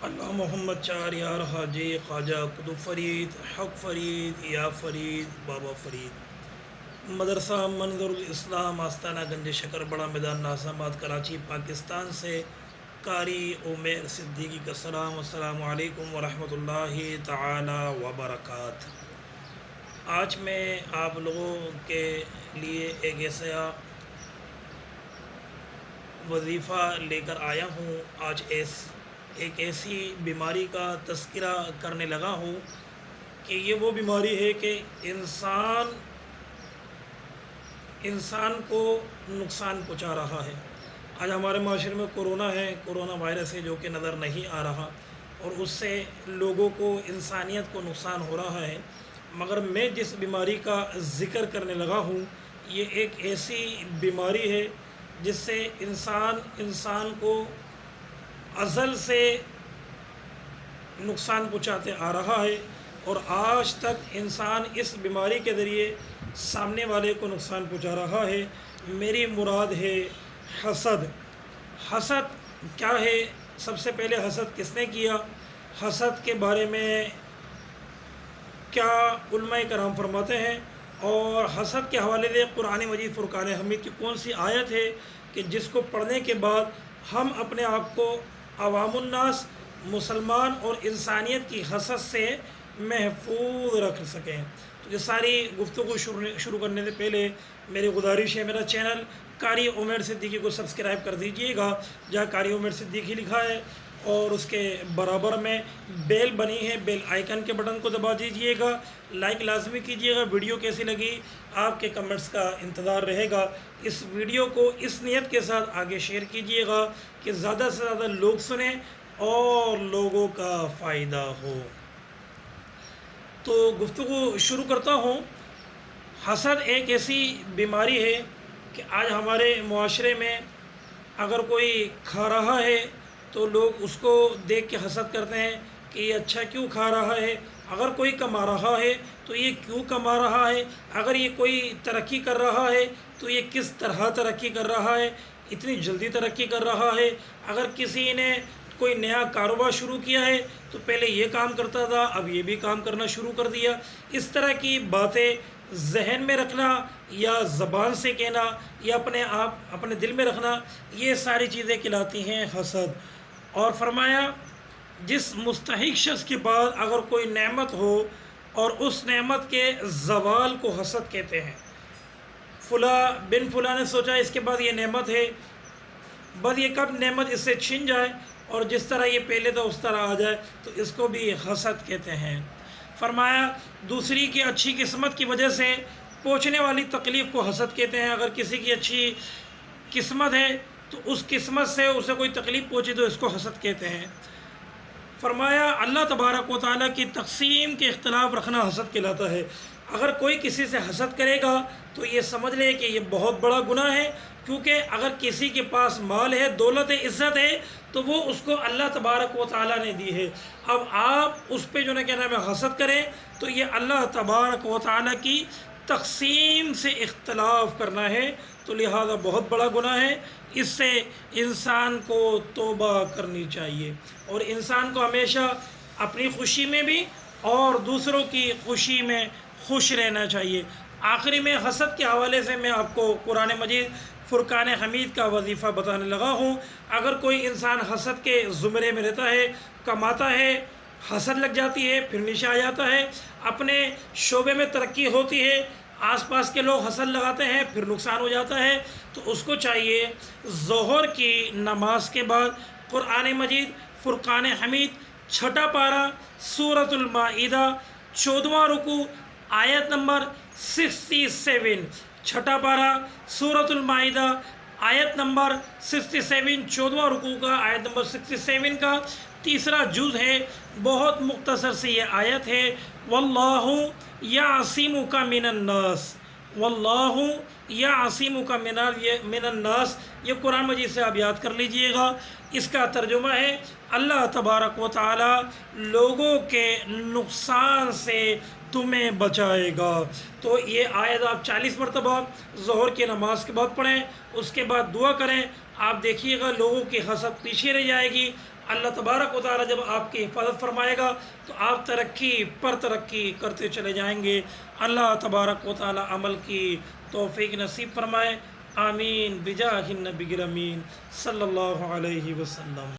اللہ محمد چار یار حاجی خواجہ قطب فرید حق فرید یا فرید بابا فرید مدرسہ منظر الاسلام آستانہ گنج شکر بڑا میدان ناظم آباد کراچی پاکستان سے قاری عمیر صدیقی کا سلام السلام علیکم ورحمۃ اللہ تعالی وبرکاتہ۔ آج میں آپ لوگوں کے لیے ایک ایسا وظیفہ لے کر آیا ہوں۔ آج ایک ایسی بیماری کا تذکرہ کرنے لگا ہوں کہ یہ وہ بیماری ہے کہ انسان کو نقصان پہنچا رہا ہے۔ آج ہمارے معاشرے میں کورونا وائرس ہے جو کہ نظر نہیں آ رہا، اور اس سے لوگوں کو، انسانیت کو نقصان ہو رہا ہے۔ مگر میں جس بیماری کا ذکر کرنے لگا ہوں یہ ایک ایسی بیماری ہے جس سے انسان کو ازل سے نقصان پہنچاتے آ رہا ہے، اور آج تک انسان اس بیماری کے ذریعے سامنے والے کو نقصان پہنچا رہا ہے۔ میری مراد ہے حسد۔ حسد کیا ہے؟ سب سے پہلے حسد کس نے کیا؟ حسد کے بارے میں کیا علماء کرام فرماتے ہیں، اور حسد کے حوالے سے قرآن مجید فرقان حمید کی کون سی آیت ہے کہ جس کو پڑھنے کے بعد ہم اپنے آپ کو عوام الناس، مسلمان اور انسانیت کی حسد سے محفوظ رکھ سکیں۔ تو یہ ساری گفتگو شروع کرنے سے پہلے میری گزارش ہے، میرا چینل قاری عمیر صدیقی کو سبسکرائب کر دیجئے گا، جہاں قاری عمیر صدیقی لکھا ہے، اور اس کے برابر میں بیل بنی ہے، بیل آئیکن کے بٹن کو دبا دیجئے گا، لائک لازمی کیجئے گا۔ ویڈیو کیسی لگی آپ کے کمنٹس کا انتظار رہے گا۔ اس ویڈیو کو اس نیت کے ساتھ آگے شیئر کیجئے گا کہ زیادہ سے زیادہ لوگ سنیں اور لوگوں کا فائدہ ہو۔ تو گفتگو شروع کرتا ہوں۔ حسد ایک ایسی بیماری ہے کہ آج ہمارے معاشرے میں اگر کوئی کھا رہا ہے تو لوگ اس کو دیکھ کے حسد کرتے ہیں کہ یہ اچھا کیوں کھا رہا ہے، اگر کوئی کما رہا ہے تو یہ کیوں کما رہا ہے، اگر یہ کوئی ترقی کر رہا ہے تو یہ کس طرح ترقی کر رہا ہے، اتنی جلدی ترقی کر رہا ہے، اگر کسی نے کوئی نیا کاروبار شروع کیا ہے تو پہلے یہ کام کرتا تھا اب یہ بھی کام کرنا شروع کر دیا۔ اس طرح کی باتیں ذہن میں رکھنا یا زبان سے کہنا یا اپنے دل میں رکھنا، یہ ساری چیزیں کہلاتی ہیں حسد۔ اور فرمایا جس مستحق شخص کے بعد اگر کوئی نعمت ہو اور اس نعمت کے زوال کو حسد کہتے ہیں۔ فلاں بن فلاں نے سوچا اس کے بعد یہ نعمت ہے، بس یہ کب نعمت اس سے چھن جائے اور جس طرح یہ پہلے تھا اس طرح آ جائے، تو اس کو بھی حسد کہتے ہیں۔ فرمایا دوسری کی اچھی قسمت کی وجہ سے پہنچنے والی تکلیف کو حسد کہتے ہیں۔ اگر کسی کی اچھی قسمت ہے تو اس قسمت سے اسے کوئی تکلیف پہنچی تو اس کو حسد کہتے ہیں۔ فرمایا اللہ تبارک و تعالیٰ کی تقسیم کے اختلاف رکھنا حسد کہلاتا ہے۔ اگر کوئی کسی سے حسد کرے گا تو یہ سمجھ لے کہ یہ بہت بڑا گناہ ہے، کیونکہ اگر کسی کے پاس مال ہے، دولت ہے، عزت ہے تو وہ اس کو اللہ تبارک و تعالیٰ نے دی ہے۔ اب آپ اس پہ جو ہے کیا نام ہے حسد کریں تو یہ اللہ تبارک و تعالیٰ کی تقسیم سے اختلاف کرنا ہے، تو لہذا بہت بڑا گناہ ہے۔ اس سے انسان کو توبہ کرنی چاہیے، اور انسان کو ہمیشہ اپنی خوشی میں بھی اور دوسروں کی خوشی میں خوش رہنا چاہیے۔ آخری میں حسد کے حوالے سے میں آپ کو قرآن مجید فرقان حمید کا وظیفہ بتانے لگا ہوں۔ اگر کوئی انسان حسد کے زمرے میں رہتا ہے، کماتا ہے، حسد لگ جاتی ہے، پھر نیچے آ جاتا ہے، اپنے شعبے میں ترقی ہوتی ہے، آس پاس کے لوگ حسد لگاتے ہیں، پھر نقصان ہو جاتا ہے، تو اس کو چاہیے ظہر کی نماز کے بعد قرآن مجید فرقان حمید چھٹا پارہ سورۃ المائدہ 14واں رکوع آیت نمبر 67، چھٹا پارہ سورۃ المائدہ آیت نمبر 67، 14واں رکوع کا آیت نمبر 67 کا تیسرا جز ہے۔ بہت مختصر سی یہ آیت ہے، واللہ یعصمک من الناس، واللہ یعصمک من الناس، یہ قرآن مجید سے آپ یاد کر لیجئے گا۔ اس کا ترجمہ ہے اللہ تبارک و تعالی لوگوں کے نقصان سے تمہیں بچائے گا۔ تو یہ آیت آپ 40 مرتبہ ظہر کی نماز کے بعد پڑھیں، اس کے بعد دعا کریں آپ دیکھیے گا لوگوں کی حسد پیچھے رہ جائے گی، اللہ تبارک و تعالی جب آپ کی حفاظت فرمائے گا تو آپ ترقی پر ترقی کرتے چلے جائیں گے۔ اللہ تبارک و تعالی عمل کی توفیق نصیب فرمائے، آمین بجاہ النبی الامین صلی اللہ علیہ وسلم۔